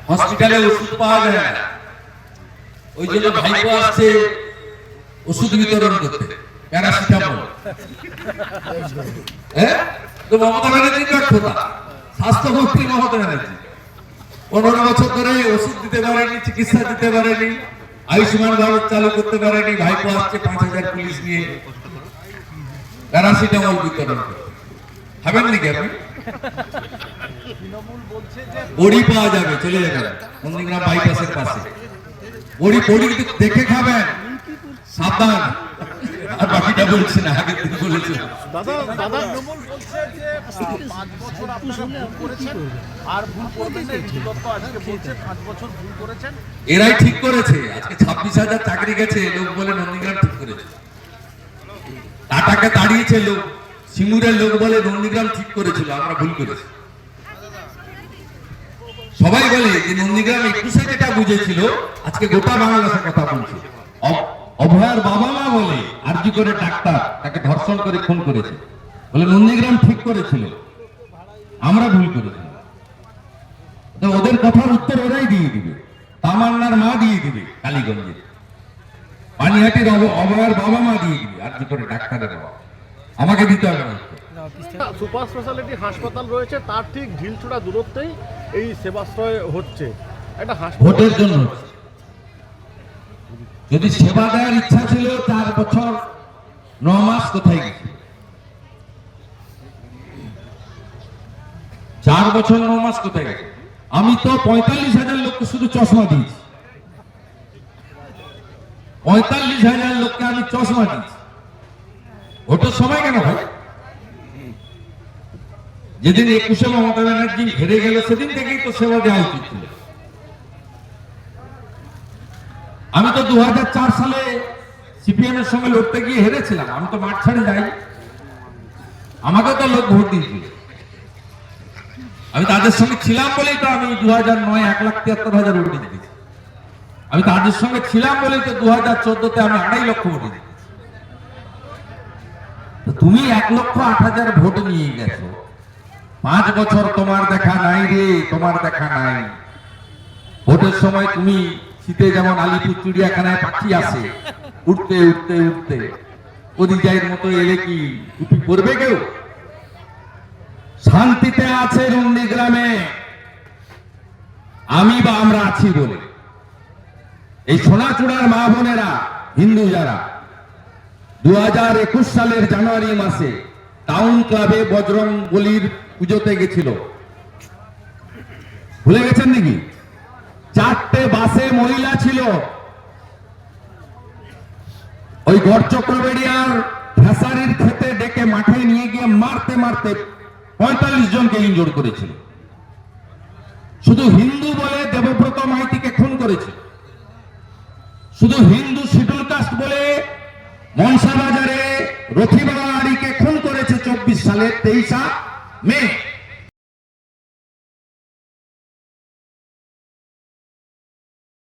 হসপিটালে ওষুধ পাওয়া যায় না, ওই জন্য ভাইপো আসছে ওষুধ বিতরণ করতে, প্যারাসিটামল। তো মমতা ব্যানার্জির ব্যর্থতা, স্বাস্থ্যমন্ত্রী মমতা ব্যানার্জি 15 বছর ধরে ওষুধ দিতে পারেনি, চিকিৎসা দিতে পারেনি, আয়ুষ্মান ভারত চালু করতে পারেনি। ভাইপো আসছে 5000 পুলিশ নিয়ে প্যারাসিটামল বিতরণ করতে। খাবেন নাকি আপনি? বড়ি পাওয়া যাবে, চলে যাবেন নন্দীগ্রাম বাইপাসের পাশে। বড়ি দেখে খাবেন, সাবধান। আর বাকিটা বলছি না, আগের দিন বলেছি। দাদা তৃণমূল বলছে যে 5 বছর আপনারা ভুল করেছেন আর ভুল করবেন না। আজকে বলছে 5 বছর ভুল করেছেন। এরাই ঠিক করেছে। আজকে 26,000 চাকরি গেছে, লোক বলে নন্দীগ্রাম ঠিক করেছে। টাটাকে তাড়িয়েছে লোক, সিঙ্গুরের লোক বলে নন্দীগ্রাম ঠিক করেছিল, আমরা ভুল করেছি। সবাই বলে যে নন্দীগ্রাম 21-এ যেটা বুঝেছিল, আজকে গোটা বাংলাদেশের কথা বলছে। অভয়ার বাবা মা বলে আরজি করে ডাক্তার তাকে ধর্ষণ করে খুন করেছে, বলে নন্দীগ্রাম ঠিক করেছিল, আমরা ভুল করেছি। তো ওদের কথার উত্তর ওরাই দিয়ে দিবে, তামান্নার মা দিয়ে দিবে কালীগঞ্জে, পানিহাটির অভয়ার বাবা মা দিয়ে দিবে, আরজি করে ডাক্তারের বাবা, আমাকে দিতে হবে না। সুপার স্পেশালিটি হাসপাতাল রয়েছে, তার ঠিক ঢিলছুড়া দূরত্বেই এই সেবাশ্রয় হচ্ছে। একটা ভোটের জন্য হচ্ছে। যদি সেবা দেওয়ার ইচ্ছা ছিল 4 বছর 9 মাস কোথায় গেছে? 4 বছর 9 মাস কোথায় গেছে? আমি তো 45,000 লোককে শুধু চশমা দিয়েছি, 45,000 লোককে আমি চশমা দিয়েছি। ভোটের সময় কেন হয়? যেদিন 21-এ মমতা ব্যানার্জি হেরে গেল, সেদিন থেকেই তো সেবা দেওয়া উচিত ছিল। আমি তো 2004 সালে সিপিএম এর সঙ্গে লড়তে গিয়ে হেরেছিলাম, আমি তো মাঠ ছাড়ে যাই, আমাকে তো লোক ভোট দিয়েছিল। আমি তাদের সঙ্গে ছিলাম বলেই তো আমি 2009 1,73,000 ভোট দিয়েছি। আমি তাদের সঙ্গে ছিলাম বলেই তো 2014-তে আমি 2.5 লক্ষ ভোট দিয়েছি। তুমি 1,08,000 ভোট নিয়ে গেছো, 5 বছর তোমার দেখা নাই রে, তোমার দেখা নাই। ভোটের সময় তুমি শীতে যেমন আলিপুর চিড়িয়াখানায় পাখি আসে, উঠতে উঠতে উঠতে পরিযায়ীর মতো এলে কি টুপি পরবে কেউ? শান্তিতে আছে নন্দীগ্রামে, আমি বা আমরা আছি বলে। এই সোনাচূড়ার মা বোনেরা, হিন্দু যারা 2021 সালের জানুয়ারি মাসে টাউন ক্লাবে বজরং বলির পুজোতে গেছিল, ভুলে গেছেন নাকি? 4টে বাসে মহিলা ছিল, ওই গড়চক্রবেড়িয়ার ভেসারির খেতে ডেকে মাঠে নিয়ে গিয়ে মারতে মারতে 45 জনকে ইনজোর করেছিল। শুধু হিন্দু বলে দেবব্রত মাইতিকে খুন করেছে, শুধু হিন্দু শিডিউল কাস্ট বলে মনসা বাজারে রথিবাড়ারিকে খুন করেছে 24 সালের 23 মে।